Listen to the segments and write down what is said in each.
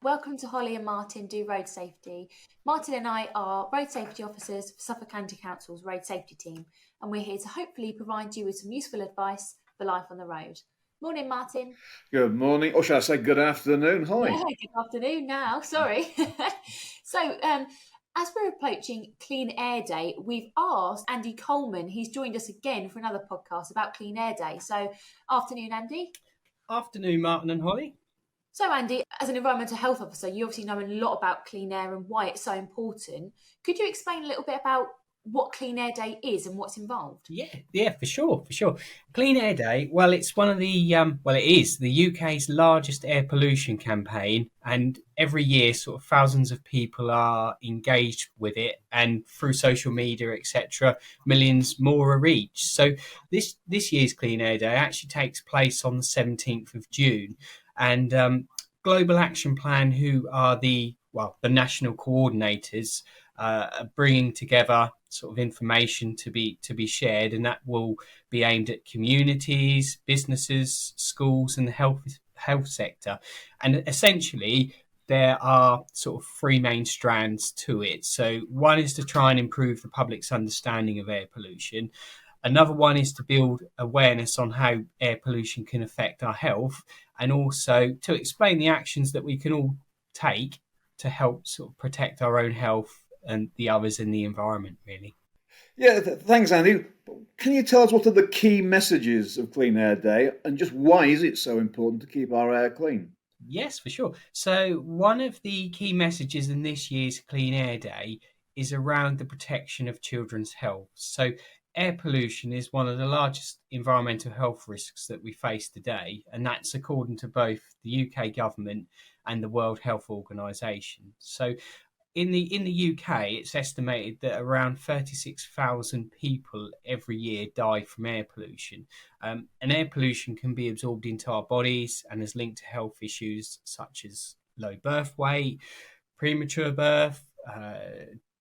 welcome to Holly and Martin Do Road Safety. Martin and I are road safety officers for Suffolk County Council's road safety team, and we're here to hopefully provide you with some useful advice for life on the road. Morning, Martin. Good morning, or should I say good afternoon? Yeah, Hi. good afternoon now, sorry. As we're approaching Clean Air Day, we've asked Andy Coleman, he's joined us again for another podcast about Clean Air Day. So, afternoon, Andy. Afternoon, Martin and Holly. So, Andy, as an environmental health officer, you obviously know a lot about clean air and why it's so important. Could you explain a little bit about what Clean Air Day is and what's involved? Yeah, for sure. Clean Air Day, well, it's one of the, it is the UK's largest air pollution campaign, and every year, sort of thousands of people are engaged with it, and through social media, etc., millions more are reached. So this year's Clean Air Day actually takes place on the 17th of June, and Global Action Plan, who are the national coordinators, bringing together sort of information to be shared, and that will be aimed at communities, businesses, schools, and the health sector. And essentially, there are sort of three main strands to it. So one is to try and improve the public's understanding of air pollution. Another one is to build awareness on how air pollution can affect our health, and also to explain the actions that we can all take to help sort of protect our own health and the others in the environment, really. Yeah, thanks, Andy. Can you tell us what are the key messages of Clean Air Day and just why is it so important to keep our air clean? Yes, for sure. So one of the key messages in this year's Clean Air Day is around the protection of children's health. So air pollution is one of the largest environmental health risks that we face today, and that's according to both the UK government and the World Health Organization. So in the UK, it's estimated that around 36,000 people every year die from air pollution. And air pollution can be absorbed into our bodies and is linked to health issues such as low birth weight, premature birth,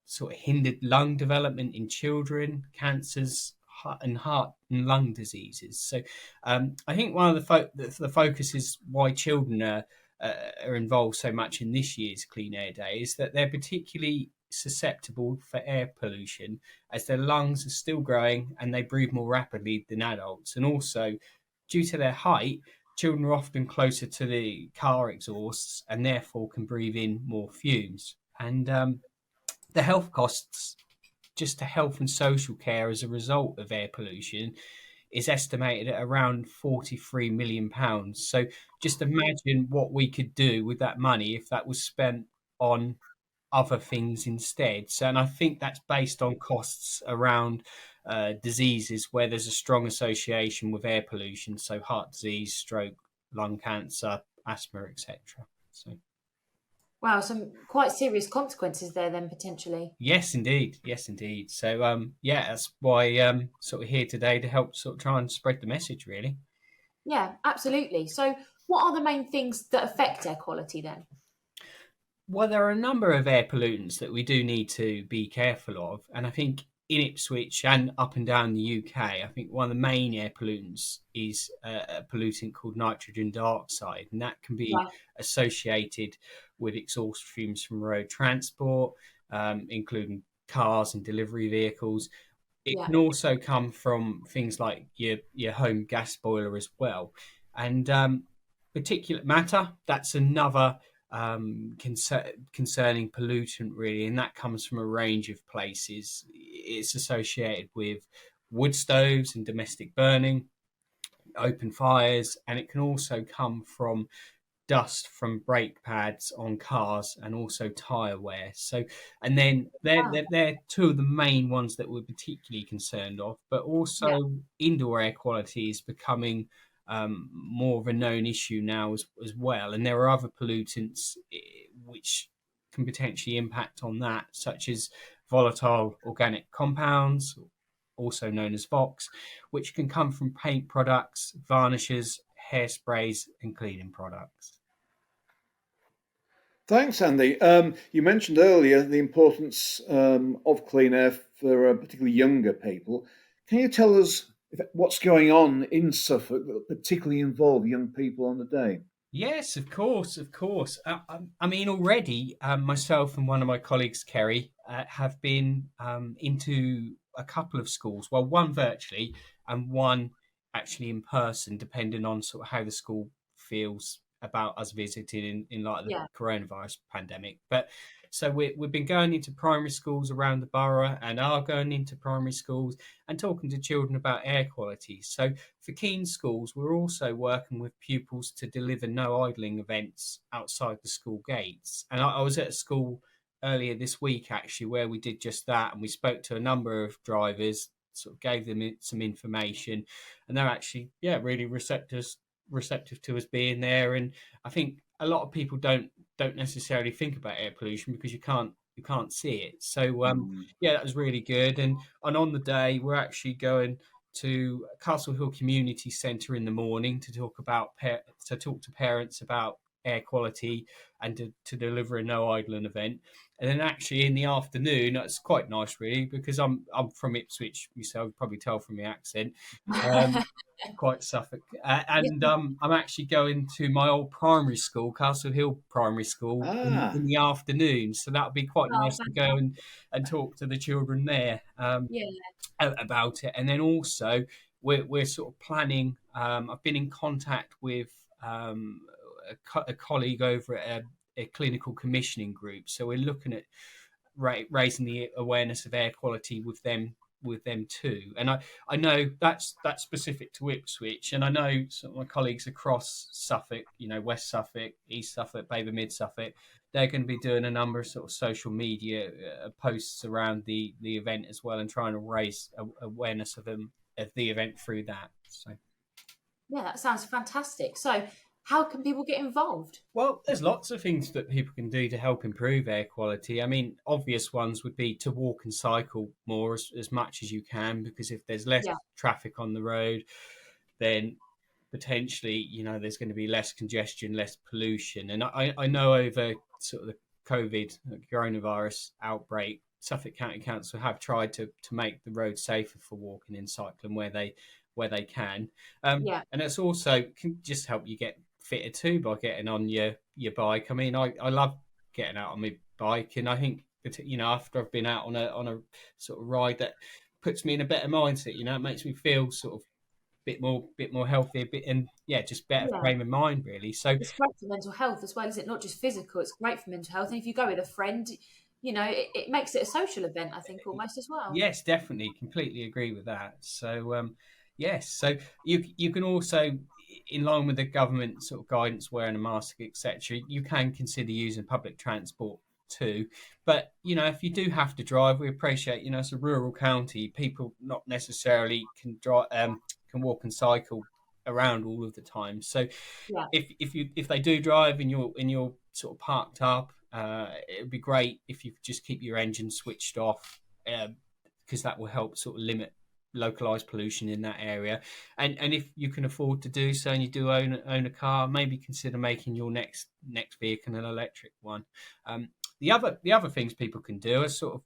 sort of hindered lung development in children, cancers, heart and lung diseases. So I think one of the focus is why children are involved so much in this year's Clean Air Day is that they're particularly susceptible for air pollution as their lungs are still growing and they breathe more rapidly than adults. And also, due to their height, children are often closer to the car exhausts and therefore can breathe in more fumes. And the health costs just to health and social care as a result of air pollution is estimated at around £43 million. So just imagine what we could do with that money if that was spent on other things instead. So, and I think that's based on costs around diseases where there's a strong association with air pollution, so heart disease, stroke, lung cancer, asthma, etc. So. Wow, some quite serious consequences there then potentially. Yes, indeed. So, that's why sort of here today to help sort of try and spread the message, really. Yeah, absolutely. So, what are the main things that affect air quality then? Well, there are a number of air pollutants that we do need to be careful of, and I think in Ipswich and up and down the UK, I think one of the main air pollutants is a pollutant called nitrogen dioxide, and that can be associated with exhaust fumes from road transport, including cars and delivery vehicles. It can also come from things like your home gas boiler as well. And particulate matter, that's another concerning pollutant, really, and that comes from a range of places. It's associated with wood stoves and domestic burning, open fires, and it can also come from dust from brake pads on cars and also tyre wear. So, and then they're two of the main ones that we're particularly concerned of, but also indoor air quality is becoming more of a known issue now as well. And there are other pollutants which can potentially impact on that, such as volatile organic compounds, also known as VOCs, which can come from paint products, varnishes, hairsprays and cleaning products. Thanks, Andy. You mentioned earlier the importance of clean air for particularly younger people. Can you tell us what's going on in Suffolk that particularly involve young people on the day? Yes, of course, of course. I mean, already myself and one of my colleagues, Kerry, have been into a couple of schools. Well, one virtually and one actually in person, depending on sort of how the school feels about us visiting in light of the Yeah. coronavirus pandemic. But so we've been going into primary schools around the borough and are going into primary schools and talking to children about air quality. So for Keen Schools, we're also working with pupils to deliver no idling events outside the school gates. And I was at a school earlier this week, actually, where we did just that. And we spoke to a number of drivers, sort of gave them some information. And they're actually, yeah, really receptive to us being there. And I think a lot of people don't necessarily think about air pollution because you can't see it. So Mm. yeah, that was really good. And on the day, we're actually going to Castle Hill Community Centre in the morning to talk to parents about air quality and to deliver a no idling event. And then actually in the afternoon, that's quite nice really because I'm from Ipswich, you probably tell from the accent. Um, quite Suffolk, and Yeah. I'm actually going to my old primary school, Castle Hill Primary School, in Ah, the afternoon. So that would be quite Oh, nice to go and talk to the children there. yeah. About it. And then also we're sort of planning. I've been in contact with a colleague over at a clinical commissioning group. So we're looking at raising the awareness of air quality with them too. And I know that's specific to Ipswich, and I know some of my colleagues across Suffolk, West Suffolk, East Suffolk, Baber Mid Suffolk, they're going to be doing a number of sort of social media posts around the event as well, and trying to raise awareness of the event through that. So. Yeah, that sounds fantastic. So, how can people get involved? Well, there's lots of things that people can do to help improve air quality. I mean, obvious ones would be to walk and cycle more as much as you can, because if there's less Yeah. traffic on the road, then potentially, there's going to be less congestion, less pollution. And I know over sort of the COVID coronavirus outbreak, Suffolk County Council have tried to make the road safer for walking and cycling where they can. Yeah. And it's also can just help you get fitter too by getting on your bike. I mean, I love getting out on my bike, and I think after I've been out on a sort of ride that puts me in a better mindset. It makes me feel sort of bit more healthy, and yeah, just better Yeah. frame of mind really. So It's great for mental health as well, is it? Not just physical, it's great for mental health. And if you go with a friend, it makes it a social event, I think, almost as well. yes, definitely, completely agree with that. So yes, so you can also, in line with the government sort of guidance, wearing a mask, etc., you can consider using public transport too. But if you do have to drive, we appreciate, it's a rural county, people not necessarily can drive, can walk and cycle around all of the time. So Yeah. if they do drive and you're sort of parked up, it would be great if you could just keep your engine switched off, because that will help sort of limit localized pollution in that area. And if you can afford to do so and you do own a car, maybe consider making your next vehicle an electric one. The other things people can do are sort of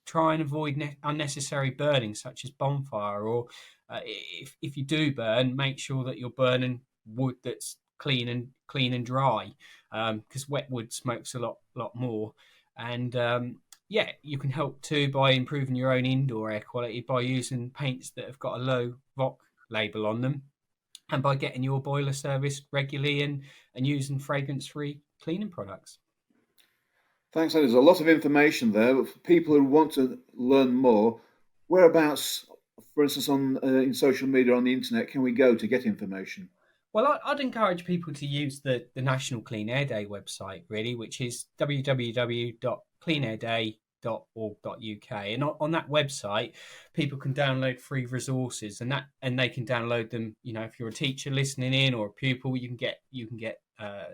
try and avoid unnecessary burning, such as bonfire, or if you do burn, make sure that you're burning wood that's clean and dry, because wet wood smokes a lot more. And yeah, you can help too by improving your own indoor air quality by using paints that have got a low VOC label on them, and by getting your boiler serviced regularly, and using fragrance-free cleaning products. thanks. There's a lot of information there, but for people who want to learn more, whereabouts, for instance, in social media on the internet, can we go to get information? Well, I'd encourage people to use the National Clean Air Day website, really, which is www.cleanairday.org.uk. And on that website, people can download free resources, and they can download them. If you're a teacher listening in or a pupil, you can get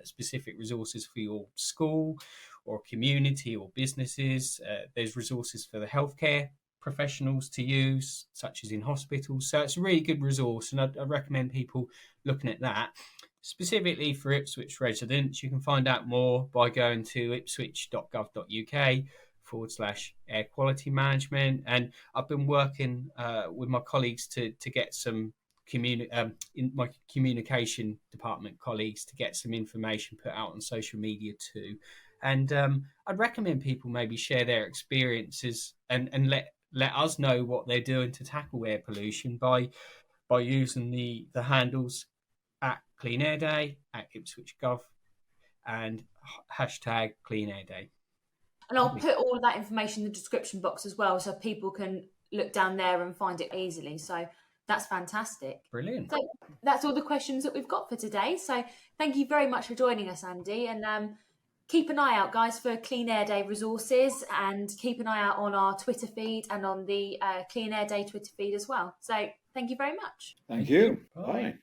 specific resources for your school or community or businesses. There's resources for the healthcare professionals to use, such as in hospitals. So it's a really good resource, and I recommend people looking at that. Specifically for Ipswich residents, you can find out more by going to ipswich.gov.uk/air quality management. And I've been working with my colleagues to get some in my communication department colleagues to get some information put out on social media too. And I'd recommend people maybe share their experiences and let us know what they're doing to tackle air pollution by using the handles at Clean Air Day, at Ipswich Gov, and hashtag Clean Air Day. And I'll put all of that information in the description box as well, so people can look down there and find it easily. So that's fantastic. Brilliant. So that's all the questions that we've got for today. So thank you very much for joining us, Andy. And keep an eye out, guys, for Clean Air Day resources, and keep an eye out on our Twitter feed and on the Clean Air Day Twitter feed as well. So thank you very much. Thank you. Bye. Bye.